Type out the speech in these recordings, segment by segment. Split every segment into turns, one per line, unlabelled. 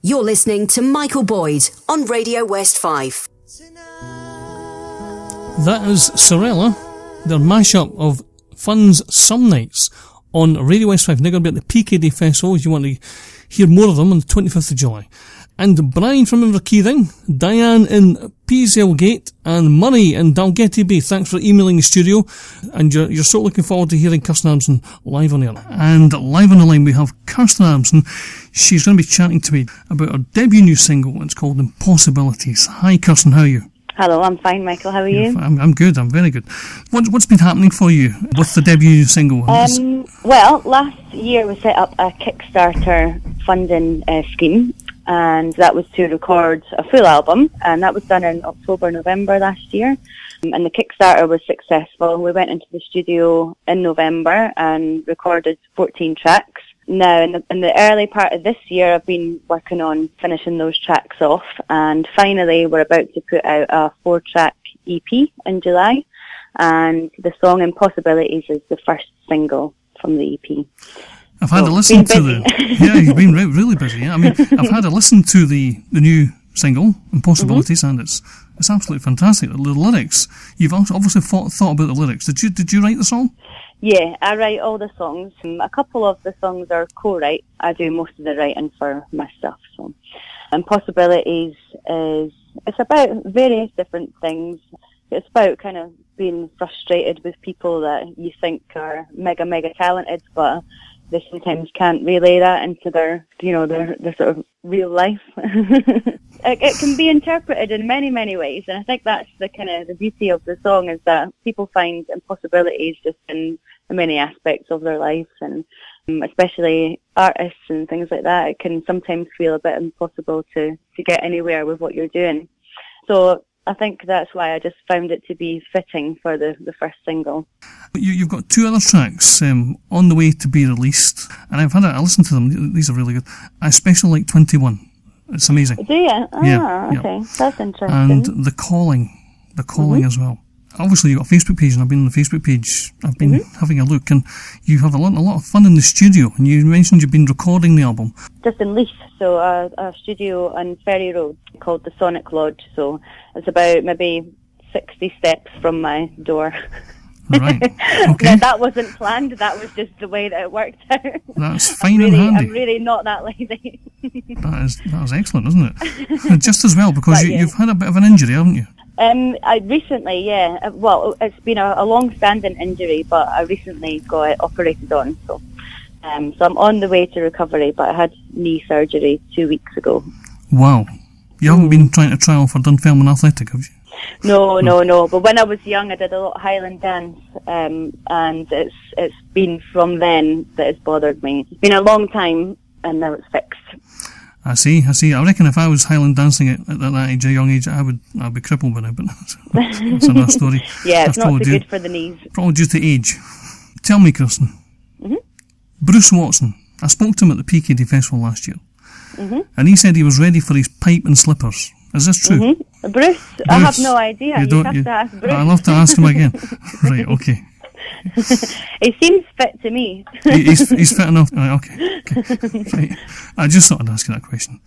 You're listening to Michael Boyd on Radio West Fife.
That is Sorella, their mashup of Fun's Some Nights on Radio West Fife. They're going to be at the PKD Festival if you want to hear more of them on the 25th of July. And Brian from Inverkeithing, Diane in Peaslgate, and Murray in Dalgety Bay. Thanks for emailing the studio. And you're so looking forward to hearing Kirsten Adamson live on air. And live on the line we have Kirsten Adamson. She's going to be chatting to me about her debut new single. It's called Impossibilities. Hi Kirsten, how are you?
Hello, I'm fine, Michael. How are you?
I'm good. I'm very good. What's been happening for you with the debut single?
Well, last year we set up a Kickstarter funding scheme, and that was to record a full album, and that was done in October, November last year. And the Kickstarter was successful. We went into the studio in November and recorded 14 tracks. Now, in the early part of this year, I've been working on finishing those tracks off, and finally we're about to put out a 4-track EP in July, and the song Impossibilities is the first single from the EP.
I've had a listen to yeah, you've been really busy. Yeah? I mean, I've had a listen to the new single, Impossibilities, and it's absolutely fantastic. The lyrics, you've obviously thought about the lyrics. Did you write the song?
Yeah, I write all the songs. A couple of the songs are co-write. I do most of the writing for my stuff. So, Impossibilities it's about various different things. It's about kind of being frustrated with people that you think are mega talented, but they sometimes can't relay that into their sort of real life. It can be interpreted in many ways, and I think that's the beauty of the song, is that people find impossibilities just in many aspects of their lives, and especially artists and things like that. It can sometimes feel a bit impossible to get anywhere with what you're doing. So I think that's why I just found it to be fitting for the first single.
You've got 2 other tracks on the way to be released, and I listened to them. These are really good. I especially like 21. It's amazing.
Do you? Okay. That's interesting.
And The Calling as well. Obviously you've got a Facebook page, and I've been on the Facebook page. I've been having a look, and you have a lot of fun in the studio, and you mentioned you've been recording the album.
Just in Leith, so a studio on Ferry Road called the Sonic Lodge, so it's about maybe 60 steps from my door.
Right, okay.
Now, that wasn't planned, that was just the way that it worked out.
That's fine and handy.
I'm really not that lazy.
That is excellent, isn't it? Just as well, because you've had a bit of an injury, haven't you?
I recently, yeah. Well, it's been a long-standing injury, but I recently got it operated on. So I'm on the way to recovery, but I had knee surgery 2 weeks ago.
Wow. You haven't been trying to trial for Dunfermline Athletic, have you?
No. But when I was young, I did a lot of Highland dance, and it's been from then that it's bothered me. It's been a long time, and now it's fixed.
I see. I reckon if I was Highland dancing at that age, a young age, I'd be crippled by now, but that's another story.
Yeah, it's not so good for the knees.
Probably due to age. Tell me, Kirsten. Bruce Watson. I spoke to him at the PKD Festival last year, and he said he was ready for his pipe and slippers. Is this true?
Bruce? I have no idea. You have to ask Bruce.
I'll have to ask him again. Right, okay.
He seems fit to me.
He's fit enough. Right, okay. Right. I just thought I'd ask you that question.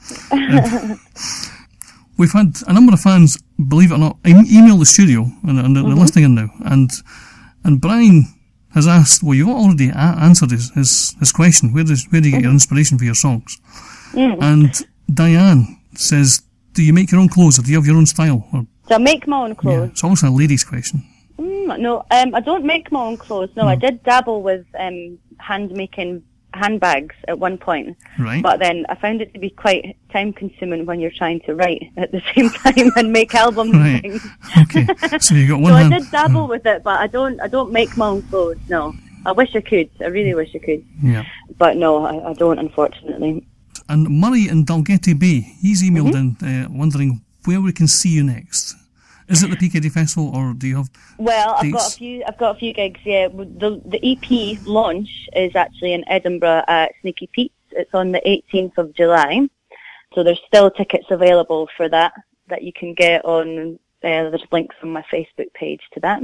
We've had a number of fans, believe it or not, email the studio, and they're listening in now. And Brian has asked, well, you've already answered his question. Where do you get your inspiration for your songs? And Diane says, do you make your own clothes, or do you have your own style?
Do I make my own clothes?
Yeah, it's almost a lady's question.
No, I don't make my own clothes. No, I did dabble with hand-making handbags at one point.
Right.
But then I found it to be quite time-consuming when you're trying to write at the same time and make albums and things.
Okay, so you got one hand.
So I did dabble with it, but I don't make my own clothes, no. I wish I could. I really wish I could.
Yeah.
But no, I don't, unfortunately.
And Murray in Dalgety Bay, he's emailed in wondering where we can see you next. Is it the PKD Festival, or do you have? Well, dates?
I've got a few gigs. Yeah, the EP launch is actually in Edinburgh at Sneaky Pete's. It's on the 18th of July, so there's still tickets available for that you can get on there's links on my Facebook page to that.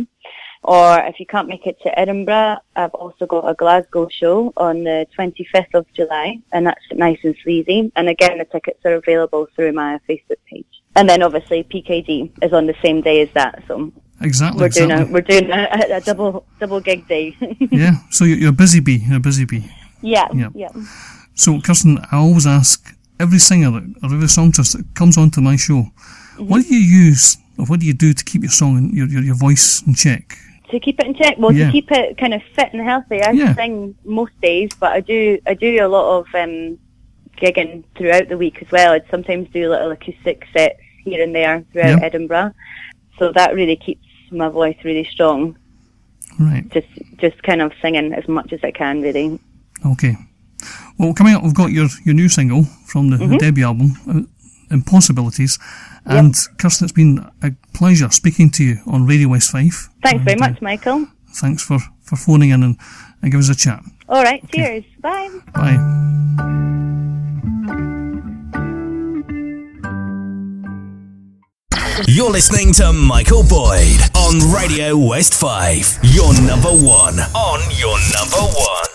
Or if you can't make it to Edinburgh, I've also got a Glasgow show on the 25th of July, and that's at Nice and Sleazy. And again, the tickets are available through my Facebook page. And then obviously PKD is on the same day as that, so
exactly.
We're doing a double gig day.
Yeah, so you're a busy bee. You're a busy bee.
Yeah.
So Kirsten, I always ask every singer or every songstress that comes onto my show, what do you use or what do you do to keep your song and your voice in check?
To keep it in check? Well, to keep it kind of fit and healthy. I sing most days, but I do a lot of gigging throughout the week as well. I'd sometimes do little acoustic sets here and there throughout Edinburgh. So that really keeps my voice really strong.
Right.
Just kind of singing as much as I can, really.
Okay. Well, coming up, we've got your new single from the debut album, Impossibilities. And Kirsten, it's been a pleasure speaking to you on Radio West Fife.
Thanks very much, Michael.
Thanks for phoning in and giving us a chat.
All right, cheers. Bye.
Bye.
You're listening to Michael Boyd on Radio West Fife. Your number one. On your number one.